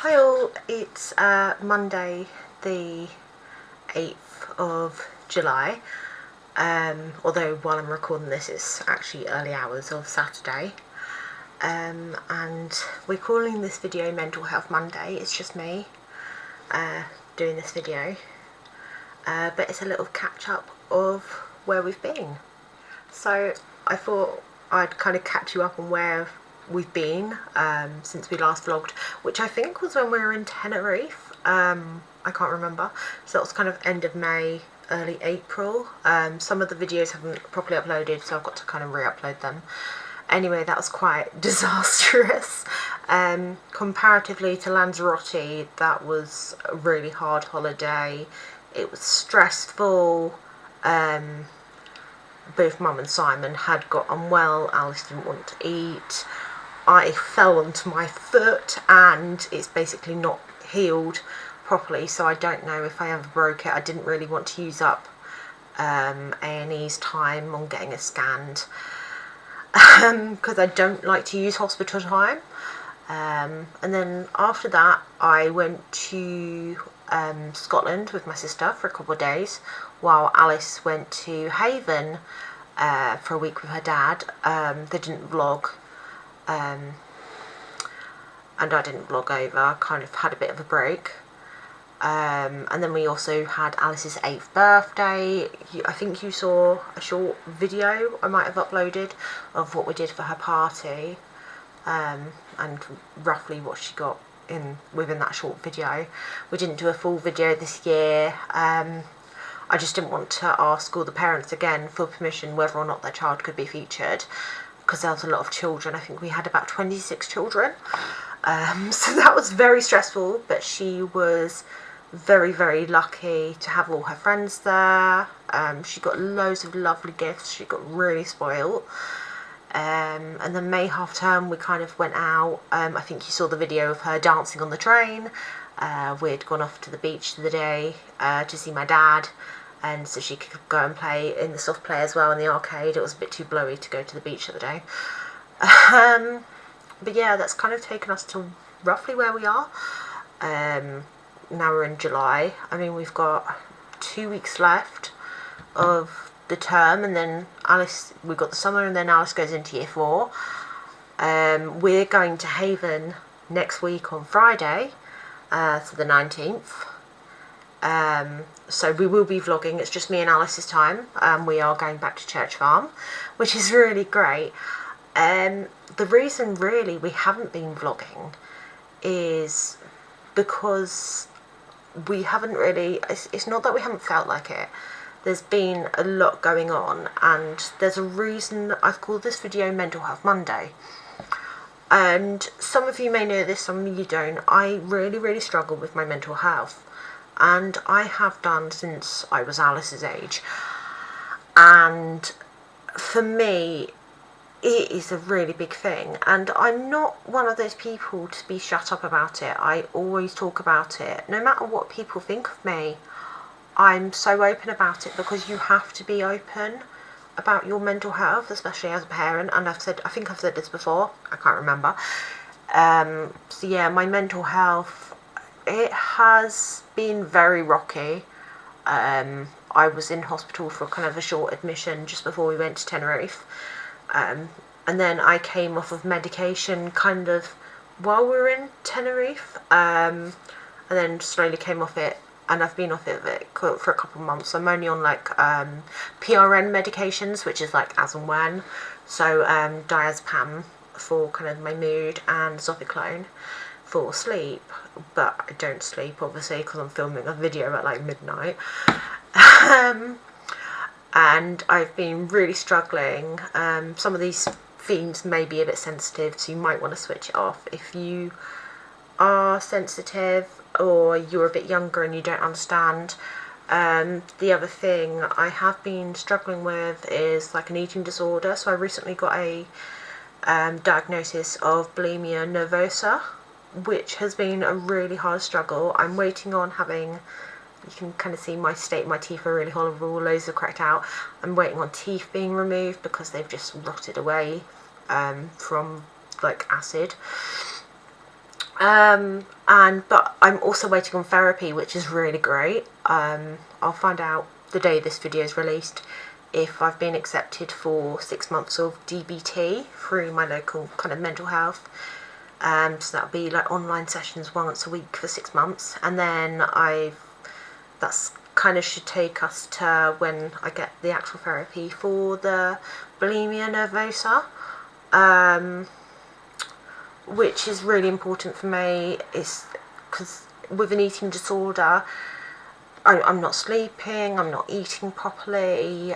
Hi all, it's Monday the 8th of July, although while I'm recording this it's actually early hours of Saturday, and we're calling this video Mental Health Monday. It's just me doing this video, but it's a little catch up of where we've been. So I thought I'd kind of catch you up on where we've been since we last vlogged, which I think was when we were in Tenerife. I can't remember, so that was kind of end of May, early April. Some of the videos haven't properly uploaded, so I've got to kind of re-upload them. Anyway, that was quite disastrous. Comparatively to Lanzarote, that was a really hard holiday. It was stressful. Both Mum and Simon had got unwell. Alice didn't want to eat. I fell onto my foot and it's basically not healed properly, so I don't know if I ever broke it. I didn't really want to use up A&E's time on getting it scanned because I don't like to use hospital time. And then after that I went to Scotland with my sister for a couple of days while Alice went to Haven for a week with her dad. They didn't vlog, and I didn't vlog over, kind of had a bit of a break. And then we also had Alice's 8th birthday. I think you saw a short video I might have uploaded of what we did for her party, and roughly what she got within that short video. We didn't do a full video this year. I just didn't want to ask all the parents again for permission whether or not their child could be featured, because there was a lot of children. I think we had about 26 children, so that was very stressful, but she was very, very lucky to have all her friends there. She got loads of lovely gifts. She got really spoiled. And then May half term we kind of went out. I think you saw the video of her dancing on the train. We'd gone off to the beach the day to see my dad, and so she could go and play in the soft play as well in the arcade. It was a bit too blowy to go to the beach the other day. But yeah, that's kind of taken us to roughly where we are. Now we're in July. I mean, we've got 2 weeks left of the term, and then we've got the summer, and then Alice goes into year 4. We're going to Haven next week on Friday, so the 19th. So we will be vlogging. It's just me and Alice this time. We are going back to Church Farm, which is really great. The reason really we haven't been vlogging is because we haven't really, it's not that we haven't felt like it. There's been a lot going on, and there's a reason I've called this video Mental Health Monday. And some of you may know this, some of you don't. I really, really struggle with my mental health, and I have done since I was Alice's age. And for me, it is a really big thing, and I'm not one of those people to be shut up about it. I always talk about it, no matter what people think of me. I'm so open about it because you have to be open about your mental health, especially as a parent. And I think I've said this before, I can't remember. So yeah, my mental health, it has been very rocky. I was in hospital for kind of a short admission just before we went to Tenerife. And then I came off of medication kind of while we were in Tenerife, and then slowly came off it, and I've been off it for a couple of months. I'm only on like PRN medications, which is like as and when, so diazepam for kind of my mood and Zopiclone for sleep, but I don't sleep obviously because I'm filming a video at like midnight. And I've been really struggling. Some of these themes may be a bit sensitive, so you might want to switch it off if you are sensitive or you're a bit younger and you don't understand. The other thing I have been struggling with is like an eating disorder. So I recently got a diagnosis of bulimia nervosa, which has been a really hard struggle. I'm waiting on having, you can kind of see my state, my teeth are really horrible, loads are cracked out. I'm waiting on teeth being removed because they've just rotted away from like acid. But I'm also waiting on therapy, which is really great. I'll find out the day this video is released if I've been accepted for 6 months of DBT through my local kind of mental health. So that'll be like online sessions once a week for 6 months, and then that's kind of should take us to when I get the actual therapy for the bulimia nervosa, which is really important for me, is because with an eating disorder, I'm not sleeping, I'm not eating properly.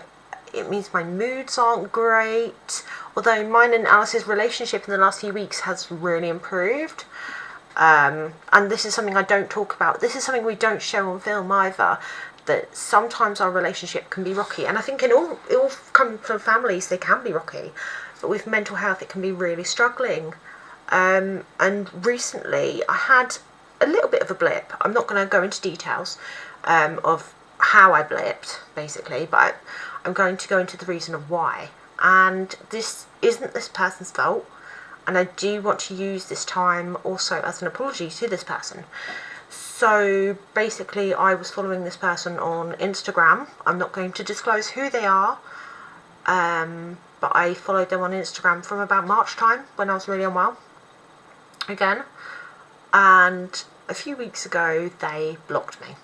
It means my moods aren't great, although mine and Alice's relationship in the last few weeks has really improved. And this is something I don't talk about. This is something we don't show on film either, that sometimes our relationship can be rocky. And I think in all come from families, they can be rocky. But with mental health, it can be really struggling. And recently, I had a little bit of a blip. I'm not going to go into details of how I blipped, basically, but I'm going to go into the reason of why. And this isn't this person's fault. And I do want to use this time also as an apology to this person. So basically, I was following this person on Instagram. I'm not going to disclose who they are, but I followed them on Instagram from about March time when I was really unwell again. And a few weeks ago, they blocked me.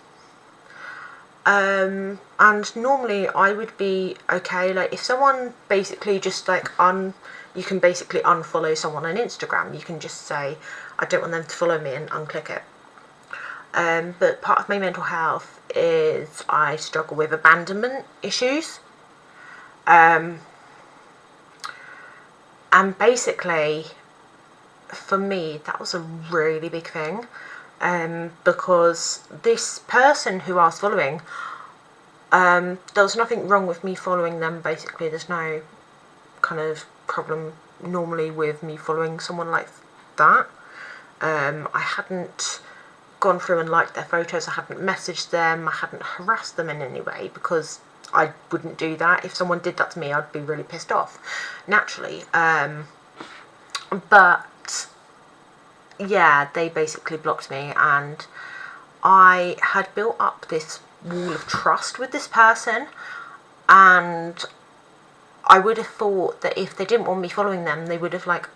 And normally I would be okay, like if someone basically just like you can basically unfollow someone on Instagram. You can just say, I don't want them to follow me, and unclick it. But part of my mental health is I struggle with abandonment issues. And basically, for me, that was a really big thing. Because this person who I was following, there was nothing wrong with me following them, basically. There's no kind of problem normally with me following someone like that. I hadn't gone through and liked their photos, I hadn't messaged them, I hadn't harassed them in any way, because I wouldn't do that. If someone did that to me, I'd be really pissed off, naturally. But yeah, they basically blocked me, and I had built up this wall of trust with this person, and I would have thought that if they didn't want me following them, they would have like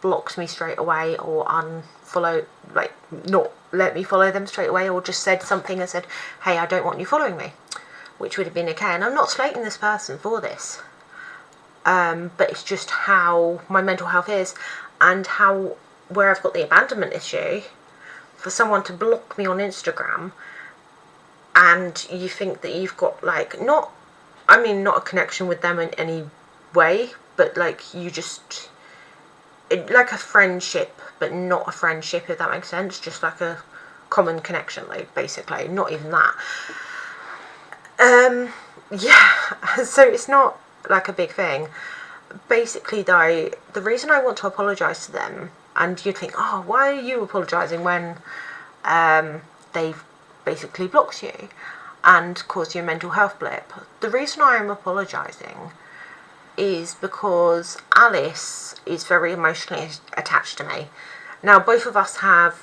blocked me straight away, or unfollow, like not let me follow them straight away, or just said something and said, hey, I don't want you following me, which would have been okay. And I'm not slating this person for this, but it's just how my mental health is, and how where I've got the abandonment issue. For someone to block me on Instagram, and you think that you've got like not a connection with them in any way, but like you just like a friendship, but not a friendship, if that makes sense. Just like a common connection, like basically, not even that. Yeah, so it's not like a big thing. Basically though, the reason I want to apologise to them, and you'd think, oh, why are you apologising when they've basically blocked you and caused you a mental health blip? The reason I am apologising is because Alice is very emotionally attached to me. Now, both of us have,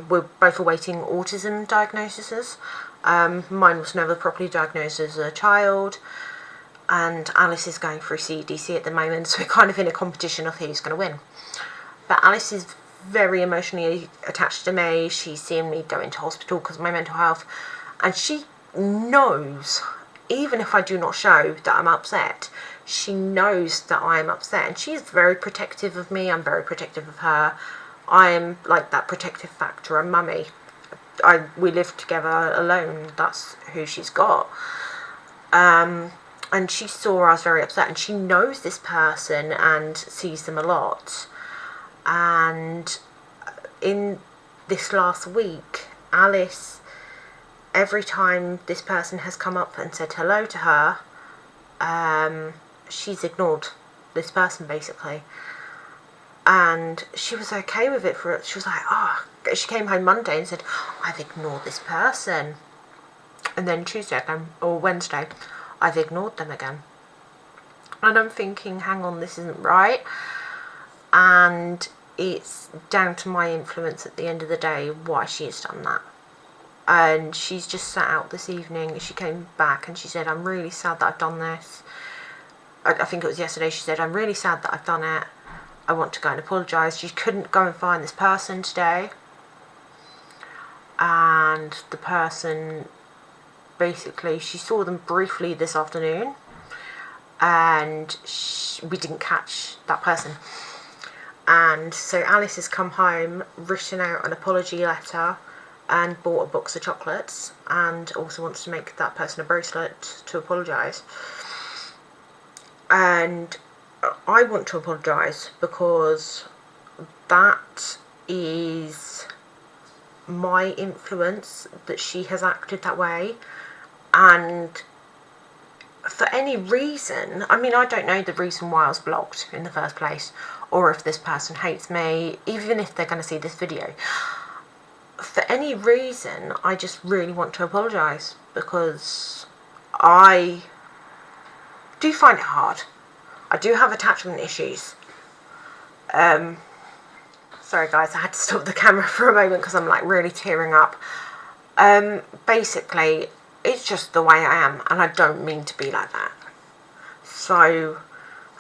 we're both awaiting autism diagnoses. Mine was never properly diagnosed as a child, and Alice is going through CDC at the moment, so we're kind of in a competition of who's going to win. But Alice is very emotionally attached to me. She's seen me go into hospital because of my mental health, and she knows, even if I do not show that I'm upset, she knows that I am upset, and she's very protective of me. I'm very protective of her. I am like that protective factor, a mummy. We live together alone, that's who she's got. And she saw I was very upset, and she knows this person and sees them a lot. And in this last week, Alice, every time this person has come up and said hello to her, she's ignored this person basically. And she was okay with it she was like, oh, she came home Monday and said, I've ignored this person. And then Tuesday or Wednesday, I've ignored them again. And I'm thinking, hang on, this isn't right. And it's down to my influence at the end of the day why she has done that. And she's just sat out this evening. She came back and she said, I'm really sad that I've done this. I think it was yesterday. She said, I'm really sad that I've done it. I want to go and apologise. She couldn't go and find this person today. And the person, basically, she saw them briefly this afternoon. And we didn't catch that person. And so Alice has come home, written out an apology letter, and bought a box of chocolates, and also wants to make that person a bracelet to apologise. And I want to apologise because that is my influence, that she has acted that way. And for any reason, I mean, I don't know the reason why I was blocked in the first place, or if this person hates me, even if they're going to see this video. For any reason, I just really want to apologise, because I do find it hard. I do have attachment issues. Sorry guys, I had to stop the camera for a moment because I'm like really tearing up. Basically, it's just the way I am, and I don't mean to be like that. So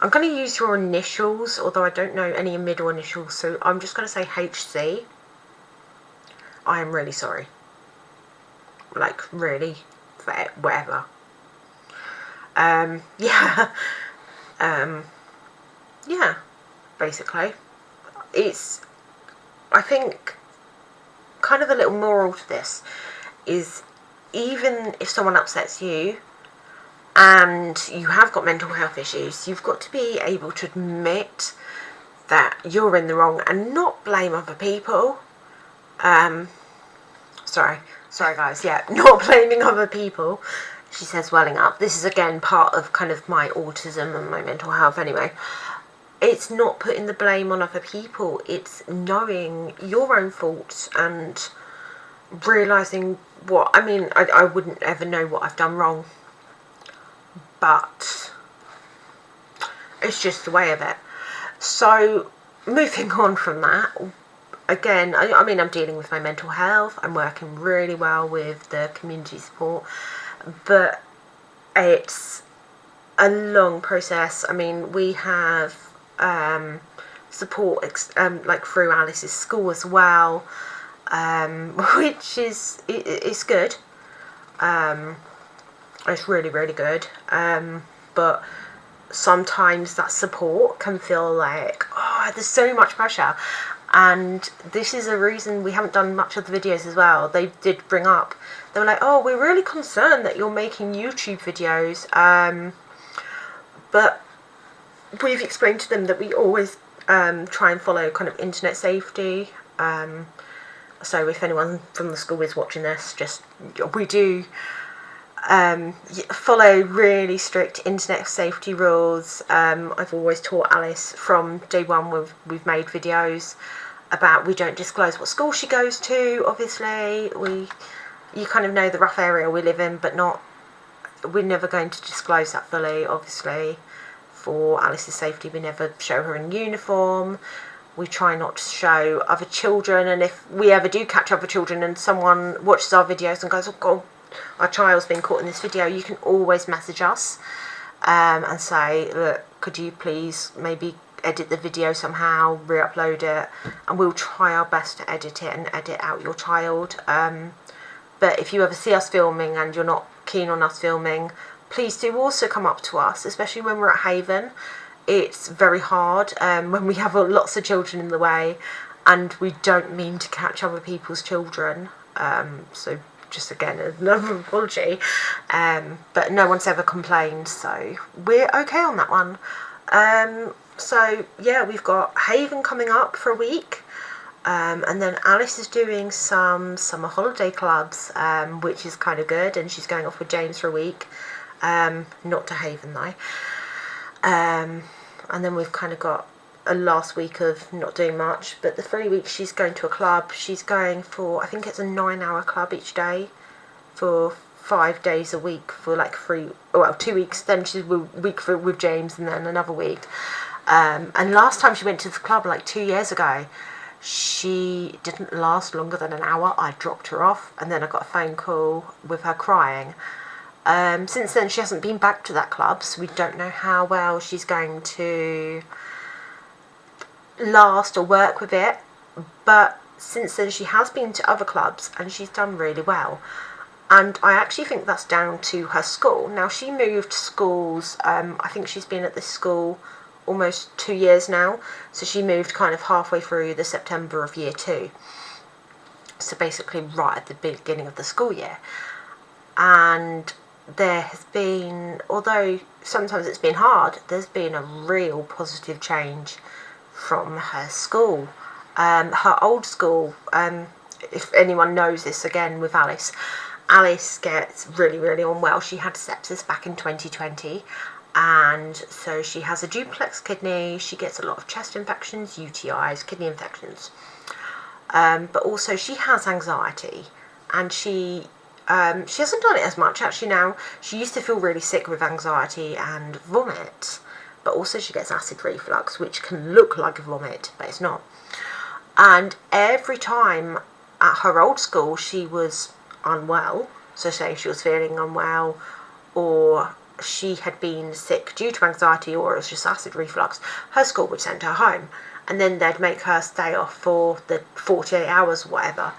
I'm going to use your initials, although I don't know any middle initials, so I'm just going to say HC. I am really sorry. Like, really, for whatever. Yeah. Yeah, basically. It's, I think, kind of a little moral to this is, even if someone upsets you and you have got mental health issues, you've got to be able to admit that you're in the wrong and not blame other people. Sorry guys, yeah, not blaming other people. She says, welling up. This is again part of kind of my autism and my mental health anyway. It's not putting the blame on other people. It's knowing your own faults and realising what, I mean, I wouldn't ever know what I've done wrong. But it's just the way of it. So, moving on from that, again, I mean, I'm dealing with my mental health. I'm working really well with the community support. But it's a long process. I mean, we have support like through Alice's school as well, which is it's good. It's really, really good. But sometimes that support can feel like, oh, there's so much pressure. And this is a reason we haven't done much of the videos as well. They did bring up, they were like, oh, we're really concerned that you're making YouTube videos. But we've explained to them that we always try and follow kind of internet safety. So if anyone from the school is watching this, just, we do follow really strict internet safety rules. I've always taught Alice from day one we've made videos about, we don't disclose what school she goes to, obviously. You kind of know the rough area we live in, but we're never going to disclose that fully, obviously. For Alice's safety, we never show her in uniform. We try not to show other children, and if we ever do catch other children and someone watches our videos and goes, oh God, our child's been caught in this video, you can always message us and say, look, could you please maybe edit the video somehow, re-upload it, and we'll try our best to edit it and edit out your child. But if you ever see us filming and you're not keen on us filming, please do also come up to us, especially when we're at Haven. It's very hard when we have lots of children in the way, and we don't mean to catch other people's children. So just again, another apology. But no one's ever complained, so we're okay on that one. So yeah, we've got Haven coming up for a week. And then Alice is doing some summer holiday clubs, which is kind of good, and she's going off with James for a week. Not to Haven though. And then we've kind of got a last week of not doing much, but the 3 weeks she's going to a club. She's going for, I think it's a 9-hour club each day for 5 days a week for like 2 weeks. Then she's a week with James, and then another week. And last time she went to the club, like 2 years ago, she didn't last longer than an hour. I dropped her off, and then I got a phone call with her crying. Since then, she hasn't been back to that club, so we don't know how well she's going to last or work with it. But since then, she has been to other clubs, and she's done really well. And I actually think that's down to her school. Now, she moved schools. I think she's been at this school almost 2 years now. So she moved kind of halfway through the September of year 2. So basically right at the beginning of the school year. And there has been, although sometimes it's been hard, there's been a real positive change from her school. Her old school, if anyone knows this, again with Alice gets really, really unwell. She had sepsis back in 2020, and so she has a duplex kidney. She gets a lot of chest infections, UTIs, kidney infections, but also she has anxiety, and she hasn't done it as much actually now. She used to feel really sick with anxiety and vomit, but also she gets acid reflux, which can look like a vomit, but it's not. And every time at her old school she was unwell, so say she was feeling unwell, or she had been sick due to anxiety, or it was just acid reflux, her school would send her home, and then they'd make her stay off for the 48 hours or whatever.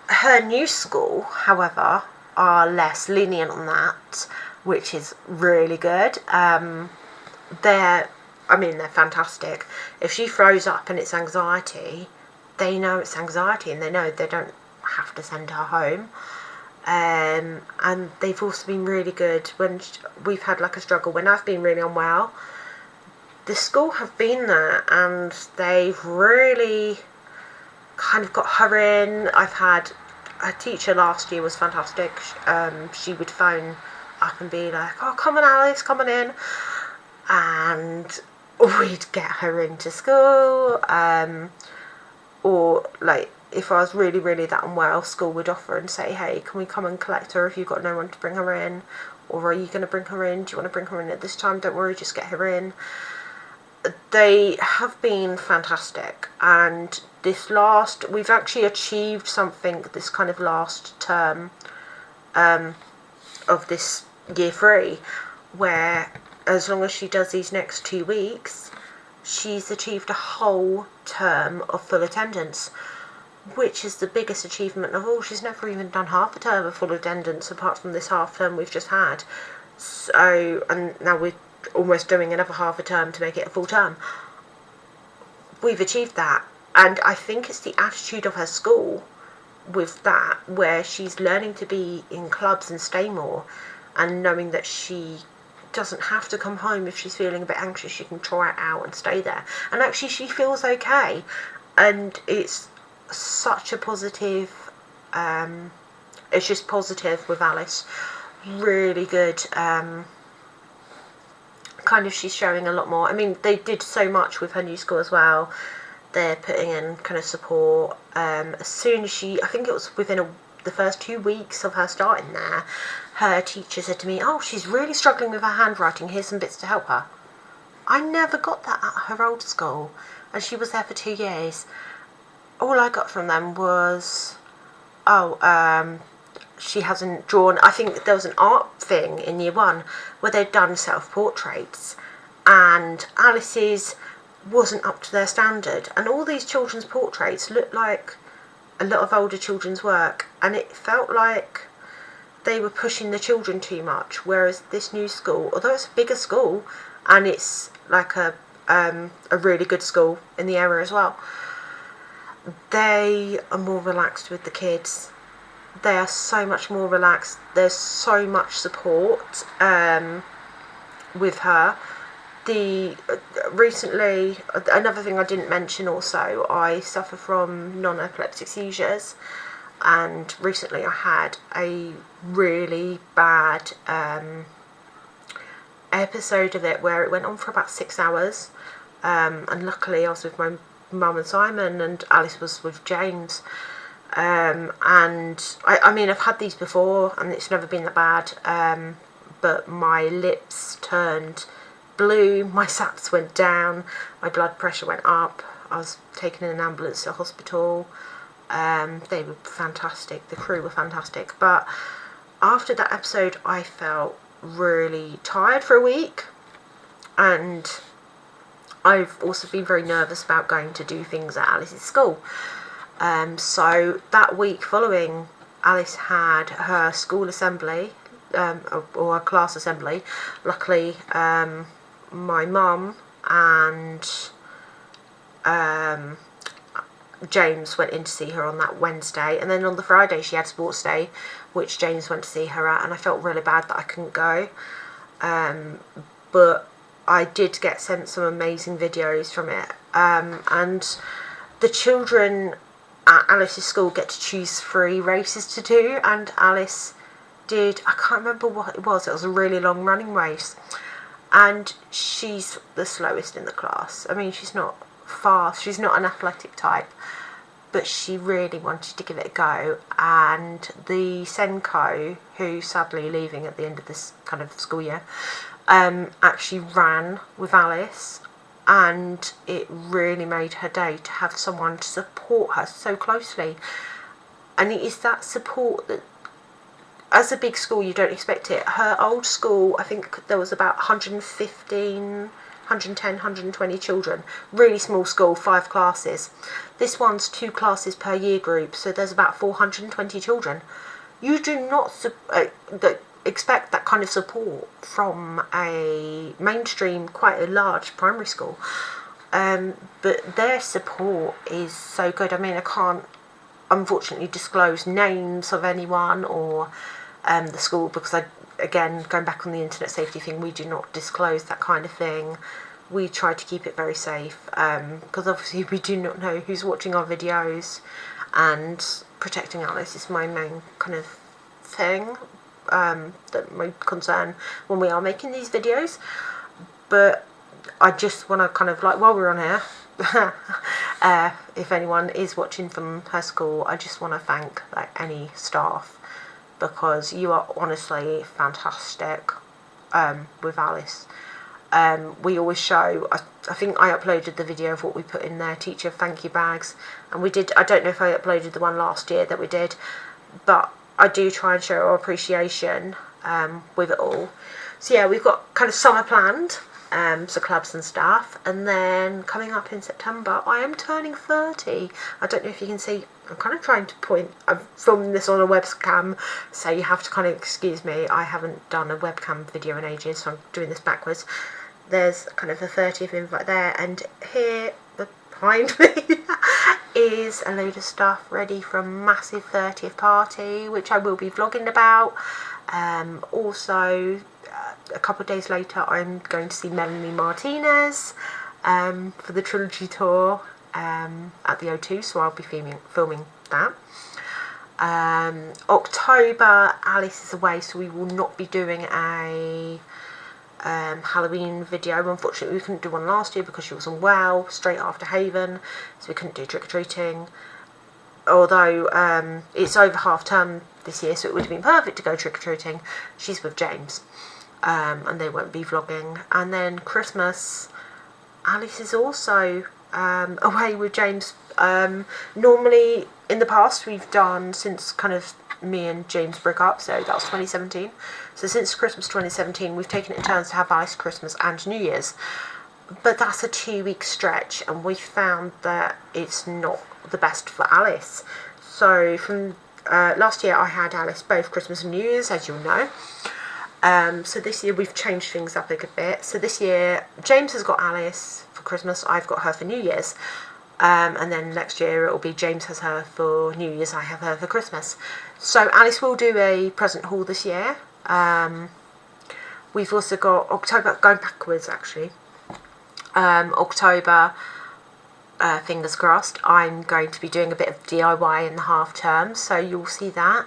Her new school, however, are less lenient on that, which is really good. They're fantastic. If she throws up and it's anxiety, they know it's anxiety, and they know they don't have to send her home. And they've also been really good when we've had like a struggle, when I've been really unwell. The school have been there, and they've really kind of got her in. I've had a teacher last year was fantastic. She would phone up and be like, "Oh, come on, Alice, come on in," and we'd get her into school. Or like if I was really, really that unwell, school would offer and say, "Hey, can we come and collect her if you've got no one to bring her in? Or are you going to bring her in? Do you want to bring her in at this time? Don't worry, just get her in." They have been fantastic, and we've actually achieved something this kind of last term of this year 3, where as long as she does these next 2 weeks, she's achieved a whole term of full attendance, which is the biggest achievement of all. She's never even done half a term of full attendance apart from this half term we've just had. So, and now we're almost doing another half a term to make it a full term. We've achieved that, and I think it's the attitude of her school with that, where she's learning to be in clubs and stay more, and knowing that she doesn't have to come home if she's feeling a bit anxious. She can try it out and stay there, and actually she feels okay, and it's such a positive, it's just positive with Alice. Really good. Kind of she's showing a lot more. I mean, they did so much with her new school as well. They're putting in kind of support. As soon as I think it was within the first 2 weeks of her starting there, her teacher said to me, "Oh, she's really struggling with her handwriting. Here's some bits to help her." I never got that at her old school, and she was there for 2 years. All I got from them was, she hasn't drawn. I think there was an art thing in year 1 where they'd done self-portraits, and Alice's wasn't up to their standard, and all these children's portraits looked like a lot of older children's work, and it felt like they were pushing the children too much. Whereas this new school, although it's a bigger school and it's like a really good school in the area as well, they are more relaxed with the kids. They are so much more relaxed. There's so much support with her. Recently, another thing I didn't mention also, I suffer from non-epileptic seizures, and recently I had a really bad episode of it where it went on for about 6 hours, and luckily I was with my mum and Simon, and Alice was with James. And I mean, I've had these before and it's never been that bad, but my lips turned blue, my SATs went down, my blood pressure went up, I was taken in an ambulance to hospital. They were fantastic, the crew were fantastic, but after that episode I felt really tired for a week, and I've also been very nervous about going to do things at Alice's school. So that week following, Alice had her school assembly, or her class assembly. Luckily, my mum and James went in to see her on that Wednesday, and then on the Friday she had sports day, which James went to see her at, and I felt really bad that I couldn't go. But I did get sent some amazing videos from it, and the children at Alice's school get to choose 3 races to do, and Alice did, I can't remember what it was a really long running race, and she's the slowest in the class. I mean, she's not fast, she's not an athletic type, but she really wanted to give it a go, and the Senko, who's sadly leaving at the end of this kind of school year, actually ran with Alice, and it really made her day to have someone to support her so closely. And it is that support that, as a big school, you don't expect it. Her old school, I think there was about 115, 110, 120 children. Really small school, 5 classes. This one's 2 classes per year group, so there's about 420 children. You do not expect that kind of support from a mainstream, quite a large primary school. But their support is so good. I mean, I can't unfortunately disclose names of anyone or the school, because again, going back on the internet safety thing, we do not disclose that kind of thing. We try to keep it very safe, because obviously we do not know who's watching our videos, and protecting Alice is my main kind of thing, that my concern when we are making these videos. But I just want to kind of, like, while we're on here, if anyone is watching from her school, I just want to thank any staff, because you are honestly fantastic with Alice. We always show, I think I uploaded the video of what we put in their teacher thank you bags, and we did, I don't know if I uploaded the one last year that we did, but I do try and show our appreciation with it all. So yeah, we've got kind of summer planned, so clubs and stuff, and then coming up in September I am turning 30. I don't know if you can see, I'm kind of trying to point, I'm filming this on a webcam, so you have to kind of excuse me, I haven't done a webcam video in ages, so I'm doing this backwards. There's kind of a 30th invite there, and here behind me is a load of stuff ready for a massive 30th party, which I will be vlogging about. Also, a couple of days later I'm going to see Melanie Martinez for the trilogy tour at the O2, so I'll be filming that. October, Alice is away, so we will not be doing a Halloween video. Unfortunately, we couldn't do one last year because she was unwell straight after Haven, so we couldn't do trick-or-treating, although it's over half term this year, so it would have been perfect to go trick-or-treating. She's with James, and they won't be vlogging. And then Christmas, Alice is also away with James. Normally in the past we've done, since kind of me and James broke up, so that was 2017, so since Christmas 2017 we've taken it in turns to have Alice Christmas and New Year's, but that's a 2-week stretch, and we found that it's not the best for Alice. So from last year I had Alice both Christmas and New Year's, as you'll know. So this year we've changed things up a good bit. So this year James has got Alice for Christmas, I've got her for New Year's. And then next year it will be James has her for New Year's, I have her for Christmas. So Alice will do a present haul this year. We've also got October, going backwards actually. October, fingers crossed, I'm going to be doing a bit of DIY in the half term, so you'll see that.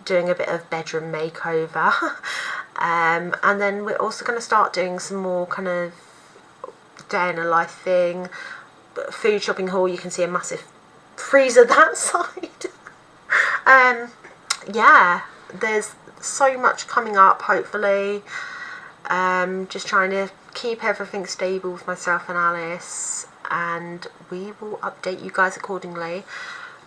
Doing a bit of bedroom makeover. And then we're also going to start doing some more kind of day in a life thing. Food shopping haul, you can see a massive freezer that side. Yeah, there's so much coming up, hopefully. Just trying to keep everything stable with myself and Alice, and we will update you guys accordingly.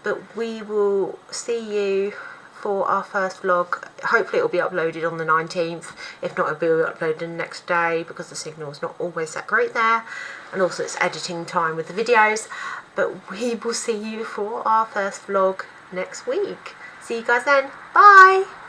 But we will see you for our first vlog. Hopefully it will be uploaded on the 19th. If not, it will be uploaded the next day because the signal is not always that great there, and also it's editing time with the videos. But we will see you for our first vlog next week. See you guys then. Bye.